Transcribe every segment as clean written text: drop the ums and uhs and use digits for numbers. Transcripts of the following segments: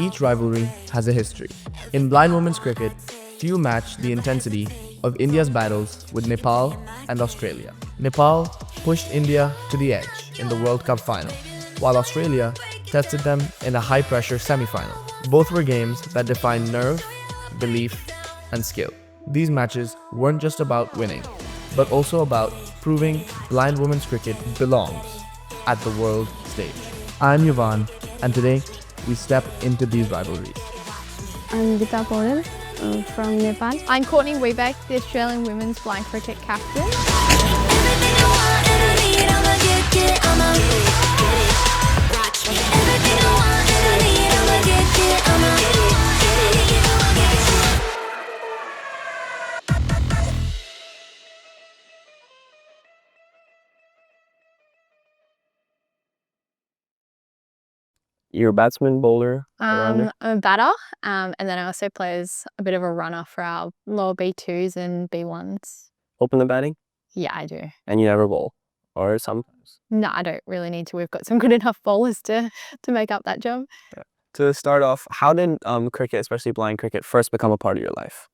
each rivalry has a history. In blind women's cricket, few match the intensity of India's battles with Nepal and Australia. Nepal pushed India to the edge in the World Cup final, while Australia tested them in a high-pressure semi-final. Both were games that defined nerve, belief, and skill. These matches weren't just about winning, but also about proving blind women's cricket belongs at the world stage. I'm Yuvan, and today we step into these rivalries. I'm Gita Paudel from Nepal. I'm Courtney Webeck, the Australian women's blind cricket captain. You're a batsman, bowler, all-rounder? I'm a batter, and then I also play as a bit of a runner for our lower B2s and B1s. Open the batting? Yeah, I do. And you never bowl? Or sometimes? No, I don't really need to. We've got some good enough bowlers to make up that job. Yeah. To start off, how did cricket, especially blind cricket, first become a part of your life?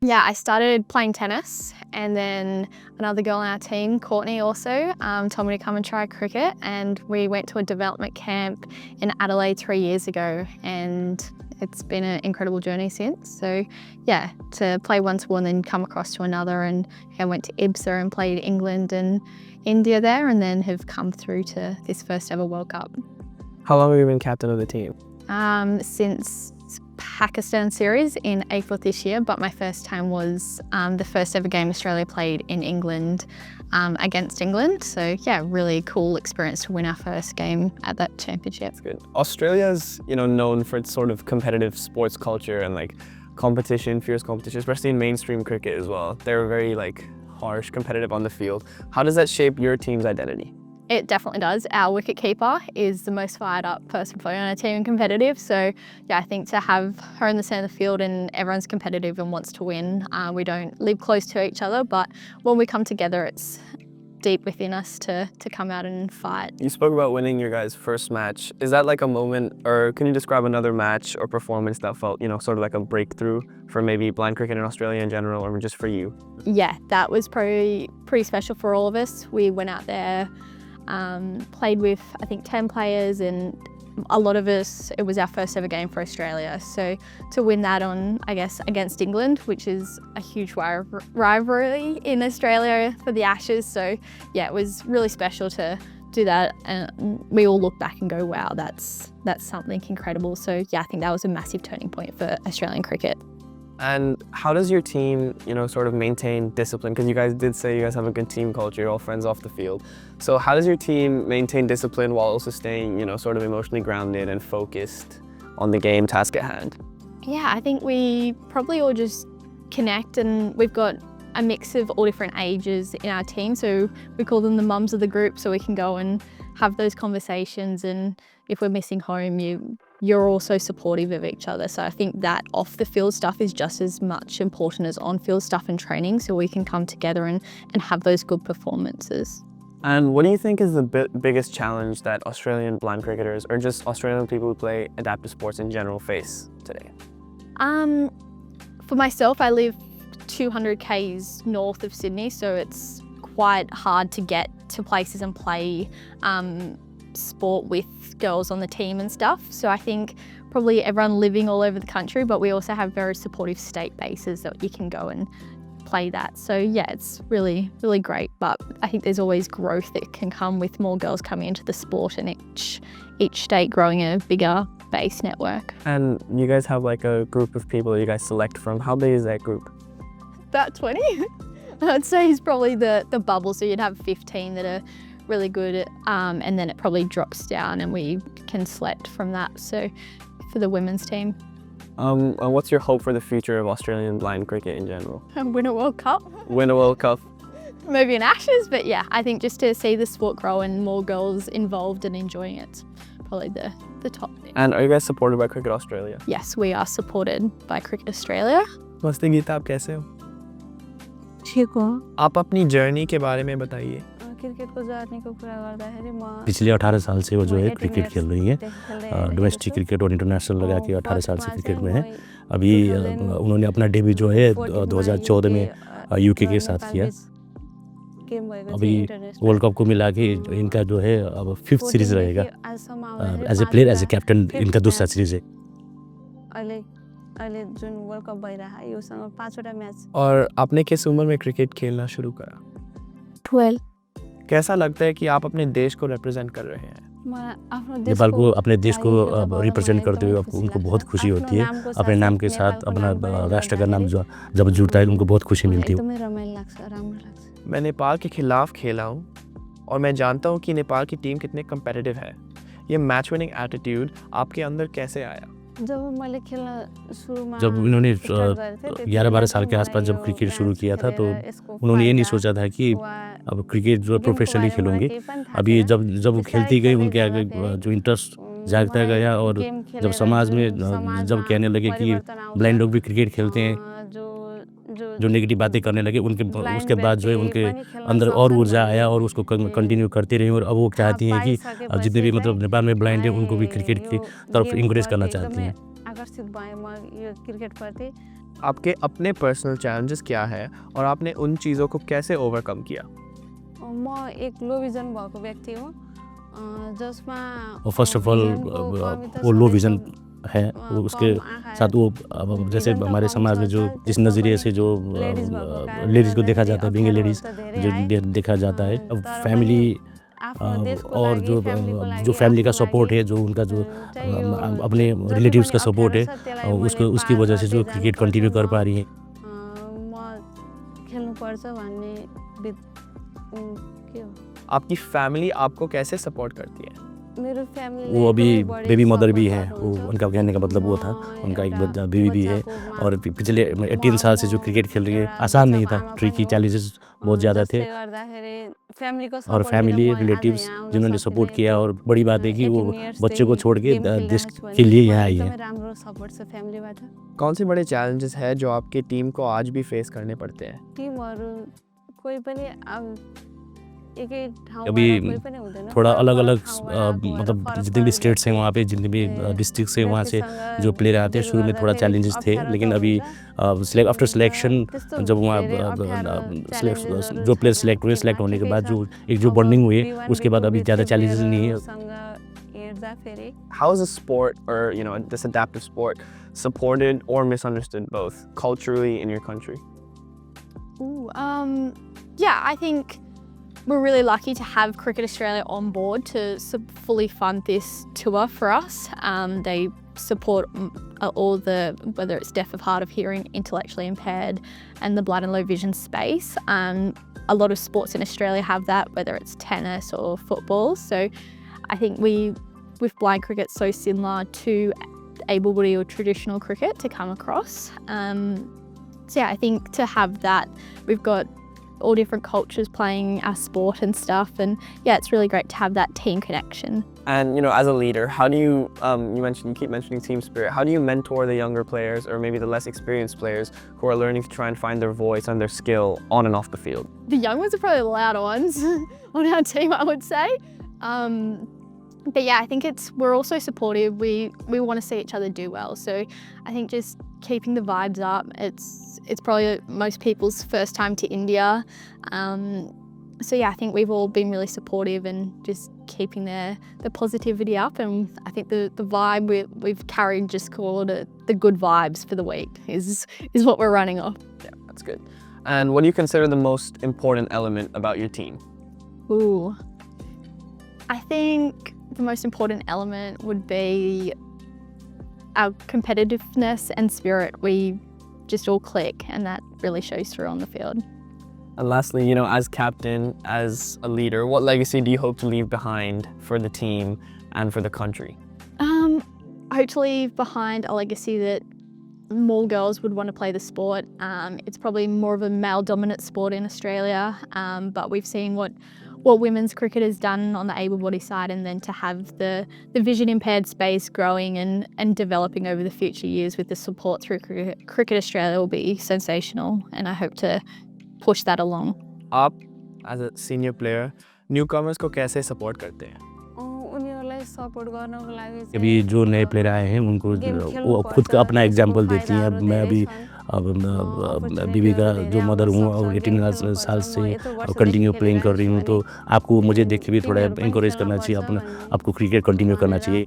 Yeah, I started playing tennis, and then another girl on our team, Courtney, also told me to come and try cricket, and we went to a development camp in Adelaide 3 years ago, and it's been an incredible journey since. So yeah, to play one school and then come across to another, and I went to IBSA and played England and India there, and then have come through to this first ever World Cup. How long have you been captain of the team? Since Pakistan series in April this year, but my first time was the first ever game Australia played in England against England. So yeah, really cool experience to win our first game at that championship. That's good. Australia's, known for its sort of competitive sports culture and like competition, fierce competition, especially in mainstream cricket as well. They're very harsh, competitive on the field. How does that shape your team's identity? It definitely does. Our wicketkeeper is the most fired up person playing on our team and competitive. So yeah, I think to have her in the centre of the field and everyone's competitive and wants to win. We don't live close to each other, but when we come together, it's deep within us to come out and fight. You spoke about winning your guys' first match. Is that like a moment, or can you describe another match or performance that felt, sort of like a breakthrough for maybe blind cricket in Australia in general, or just for you? Yeah, that was pretty special for all of us. We went out there, played with I think 10 players, and a lot of us, it was our first ever game for Australia. So to win that on, I guess, against England, which is a huge rivalry in Australia for the Ashes. So yeah, it was really special to do that, and we all look back and go, wow, that's something incredible. So yeah, I think that was a massive turning point for Australian cricket. And how does your team, sort of maintain discipline? Because you guys did say you guys have a good team culture, you're all friends off the field. So how does your team maintain discipline while also staying, sort of emotionally grounded and focused on the game task at hand? Yeah, I think we probably all just connect, and we've got a mix of all different ages in our team. So we call them the mums of the group, so we can go and have those conversations, and if we're missing home, you're also supportive of each other. So I think that off the field stuff is just as much important as on field stuff and training, so we can come together and have those good performances. And what do you think is the biggest challenge that Australian blind cricketers, or just Australian people who play adaptive sports in general, face today? For myself, I live 200 k's north of Sydney, so it's quite hard to get to places and play sport with girls on the team and stuff. So I think probably everyone living all over the country, but we also have very supportive state bases that you can go and play that. So yeah, it's really, really great. But I think there's always growth that can come with more girls coming into the sport, and each state growing a bigger base network. And you guys have like a group of people that you guys select from. How big is that group? About 20. I'd say is probably the bubble. So you'd have 15 that are really good, and then it probably drops down and we can select from that. So for the women's team. And what's your hope for the future of Australian blind cricket in general? Win a World Cup. Win a World Cup. Maybe an Ashes, but yeah, I think just to see the sport grow and more girls involved and enjoying it, probably the top thing. And are you guys supported by Cricket Australia? Yes, we are supported by Cricket Australia. नमस्ते गीता, आप कैसे हो? ठीक हो? आप अपनी journey के बारे में बताइए। क्रिकेटको जर्नीको कुरा गर्दाखेरि म पिछले 18 साल से वो जो है क्रिकेट खेल रही हैं। डोमेस्टिक क्रिकेट और इंटरनेशनल लगा के 18 साल से क्रिकेट में है। अभी उन्होंने अपना डेब्यू जो है 2014 में यूके के साथ किया। अभी वर्ल्ड कप को मिला के इनका जो है अब 5th सीरीज रहेगा। As a player, as a captain इनका दूसरा सीरीज है। अहिले जुन वर्ल्ड कप भइरहेको छ योसँग 5वटा म्याच। और आपने किस उम्र में क्रिकेट खेलना शुरू करा? 12 कैसा लगता है कि आप अपने देश को रिप्रेजेंट कर रहे हैं? नेपाल को, अपने देश को रिप्रेजेंट करते हुए उनको बहुत खुशी होती है। अपने नाम के साथ अपना राष्ट्र का नाम जब जुड़ता है उनको बहुत खुशी मिलती है। एकदमै रमाइलो लाग्छ, राम्रो लाग्छ। मैं नेपाल के खिलाफ खेला हूँ और मैं जानता हूँ कि नेपाल की टीम कितने कम्पिटिटिव है। ये मैच विनिंग एटीट्यूड आपके अंदर कैसे आया? जब उन्होंने 11-12 साल के आसपास जब क्रिकेट शुरू किया था तो उन्होंने ये नहीं सोचा था कि अब क्रिकेट जो प्रोफेशनली खेलूँगी। अभी जब वो खेलती गई उनके आगे जो इंटरेस्ट जागता गया और जब समाज में जब कहने लगे कि ब्लाइंड लोग भी क्रिकेट खेलते हैं, जो नेगेटिव बातें करने लगे, उसके बाद जो है उनके अंदर और ऊर्जा आया और उसको कंटिन्यू करते रहे। और अब वो चाहती हैं कि जितने भी मतलब नेपाल में ब्लाइंड हैं उनको भी क्रिकेट की तरफ इंकरेज करना चाहती हैं। आकर्षित भएँ म यो क्रिकेटप्रति। आपके अपने पर्सनल चैलेंजेस क्या है और आपने उन चीज़ों को कैसे ओवरकम किया? म एक लो विजन भएको व्यक्ति हो जसमा फर्स्ट ऑफ ऑल वो लो विजन है, वो उसके साथ वो अब जैसे हमारे समाज में जो जिस नज़रिए से जो लेडीज़ को देखा जाता है, बीइंग लेडीज़ जो देखा जाता है, अब फैमिली और जो फैमिली का सपोर्ट है, जो उनका जो अपने रिलेटिव्स का सपोर्ट है, उसकी वजह से जो क्रिकेट कंटिन्यू कर पा रही है। म खेल्नुपर्छ भन्ने के हो। आपकी फैमिली आपको कैसे सपोर्ट करती है? मेरो फैमिली वो अभी बेबी मदर भी है, वो उनका कहने का मतलब वो था, उनका एक बेबी भी है। और पिछले 18 साल से जो क्रिकेट खेल रही है, आसान नहीं था, ट्रिकी चैलेंजेस बहुत ज़्यादा थे। और फैमिली रिलेटिव्स जिन्होंने सपोर्ट किया, और बड़ी बात है कि वो बच्चे को छोड़ के देश के लिए यहाँ आई है। कौन से बड़े चैलेंजेस हैं जो आपकी टीम को आज भी फेस करने पड़ते हैं? टिमहरू कोही पनि अभी थोड़ा अलग अलग मतलब जितने भी स्टेट्स हैं वहाँ पे, जितने भी डिस्ट्रिक्ट्स हैं वहाँ से जो प्लेयर आते हैं, शुरू में थोड़ा चैलेंजेस थे, लेकिन अभी आफ्टर सिलेक्शन जब वहाँ जो प्लेयर सेलेक्ट होने के बाद जो बॉन्डिंग हुई है, उसके बाद अभी ज़्यादा चैलेंजेस नहीं है। How is a sport, or this adaptive sport, supported or misunderstood both culturally in your country? Yeah, I think we're really lucky to have Cricket Australia on board to fully fund this tour for us. They support all whether it's deaf of hard of hearing, intellectually impaired, and the blind and low vision space. A lot of sports in Australia have that, whether it's tennis or football. So I think with blind cricket, so similar to able-bodied or traditional cricket to come across. So yeah, I think to have that, we've got all different cultures playing our sport and stuff, and yeah, it's really great to have that team connection. And as a leader, how do you you keep mentioning team spirit, how do you mentor the younger players, or maybe the less experienced players who are learning to try and find their voice and their skill on and off the field? The young ones are probably the louder ones on our team, I would say. But yeah, I think we're also supportive. We want to see each other do well. So I think just keeping the vibes up. It's probably most people's first time to India. So yeah, I think we've all been really supportive and just keeping the positivity up. And I think the vibe we've carried, just called it the good vibes for the week, is what we're running off. Yeah, that's good. And what do you consider the most important element about your team? Ooh, I think the most important element would be our competitiveness and spirit. We just all click, and that really shows through on the field. And lastly, as captain, as a leader, what legacy do you hope to leave behind for the team and for the country? I hope to leave behind a legacy that more girls would want to play the sport. It's probably more of a male-dominant sport in Australia, but we've seen what women's cricket has done on the able-bodied side, and then to have the vision-impaired space growing and developing over the future years with the support through Cricket Australia will be sensational, and I hope to push that along. Up as a senior player, newcomers को कैसे support करते हैं? उनीहरूलाई support गर्नको लागि चाहिँ अभी जो नए प्लेयर आए हैं उनको वो खुद का अपना एग्जाम्पल देती हैं। अब मैं अभी बीबी का जो मदर हूँ और 18 साल से कंटिन्यू प्लेइंग कर रही हूँ, तो आपको मुझे देख के भी थोड़ा इंकरेज करना चाहिए, आपको क्रिकेट कंटिन्यू करना चाहिए।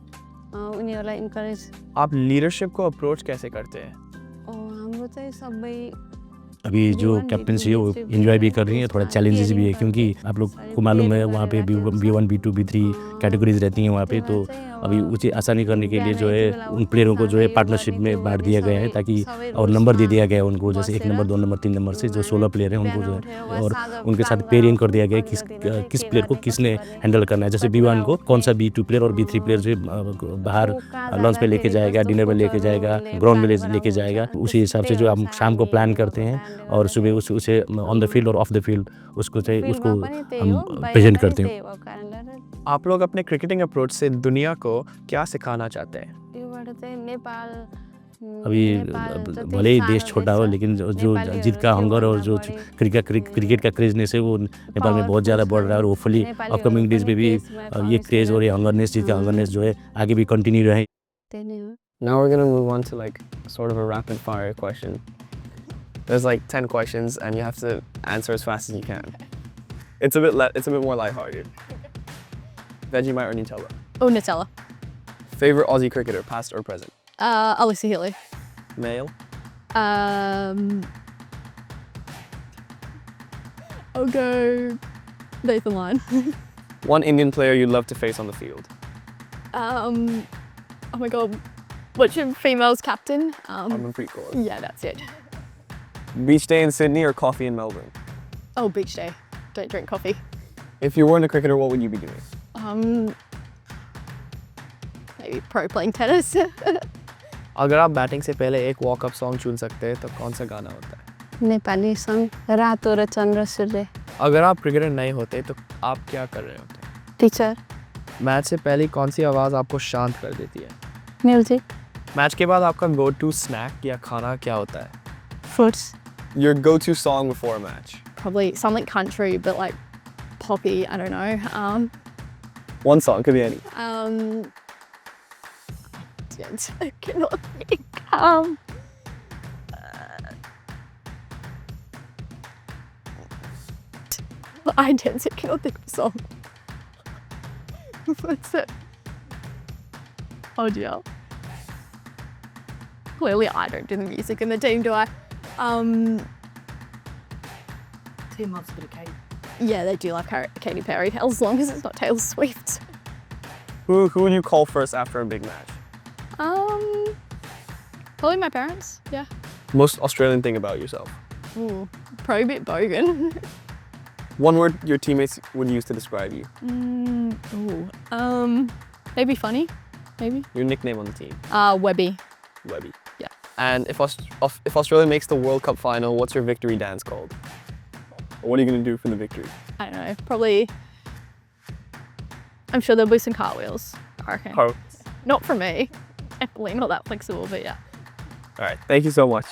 उनीहरूलाई इन्करेज आप लीडरशिप को अप्रोच कैसे करते हैं? हाम्रो चाहिँ सबै अभी जो कैप्टनसी है वो एंजॉय भी कर रही है, थोड़ा चैलेंजेस भी है, क्योंकि आप लोग को मालूम है वहाँ पे B1, B2, B3 कैटेगरीज रहती हैं वहाँ पे। तो अभी उसे आसानी करने के लिए जो है उन प्लेयरों को जो है पार्टनरशिप में बांट दिया गया है, ताकि और नंबर दे दिया गया है उनको, जैसे 1 नंबर 2 नंबर 3 नंबर से जो 16 प्लेयर हैं उनको जो है, और उनके साथ पेयरिंग कर दिया गया है किस प्लेयर को किसने हैंडल करना है। जैसे B1 को कौन सा B2 प्लेयर और B3 प्लेयर जो बाहर लंच पे लेके जाएगा, डिनर पे लेके जाएगा, ग्राउंड में लेके जाएगा, उसी हिसाब से जो हम शाम को प्लान करते हैं और सुबह उसे ऑन द फील्ड और ऑफ द फील्ड उसको हम प्रेजेंट करते हैं। आप लोग अपने क्रिकेटिंग अप्रोच से दुनिया को क्या सिखाना चाहते हैं? योबाट चाहिँ नेपाल अभी भले ही देश छोटा हो, लेकिन जो जीत का हंगर और जो क्रिकेट का क्रेजनेस है वो नेपाल में बहुत ज़्यादा बढ़ रहा है, और होपफुली अपकमिंग डेज में भी ये क्रेज और ये हंगरनेस, जीत का हंगरनेस जो है आगे भी कंटिन्यू रहे। Now we're gonna move on to like sort of a rapid fire question. There's like 10 questions and you have to answer as fast as you can. It's a bit more lighthearted. Vegemite or Nutella? Oh, Nutella. Favorite Aussie cricketer, past or present? Alyssa Healy. Male? I'll go Nathan Lyon. One Indian player you'd love to face on the field? Oh my god, what's your female's captain? Harmanpreet Kaur. Yeah, that's it. Beach day in Sydney or coffee in Melbourne? Oh, beach day. Don't drink coffee. If you weren't a cricketer, what would you be doing? Maybe pro playing tennis. अगर आप batting से पहले एक walk up song चुन सकते हैं तो कौन सा गाना होता है? नेपाली सङ्ग रातो र चन्द्र सूर्य। अगर आप क्रिकेटर नहीं होते तो आप क्या कर रहे होते? टीचर। मैच से पहले कौन सी आवाज़ आपको शांत कर देती है? म्यूजिक। मैच के बाद आपका गो टू स्नैक या खाना क्या होता है? Fruits. Your go-to song before a match? Probably something country, but like poppy, I don't know. One song, could be any. I cannot think. I genuinely cannot think of a song. What's it? Oh dear. Clearly I don't do the music in the team, do I? Team loves a bit of Katy. Yeah, they do love Katy Perry, as long as it's not Taylor Swift. Who would you call first after a big match? Probably my parents, yeah. Most Australian thing about yourself? Ooh, probably a bit bogan. One word your teammates would use to describe you? Maybe funny, maybe. Your nickname on the team? Webby. Webby. Yeah. And if Australia makes the World Cup final, what's your victory dance called? What are you going to do for the victory? I don't know, probably, I'm sure there'll be some cartwheels, I reckon. Not from me, definitely not that flexible, but yeah. All right, thank you so much.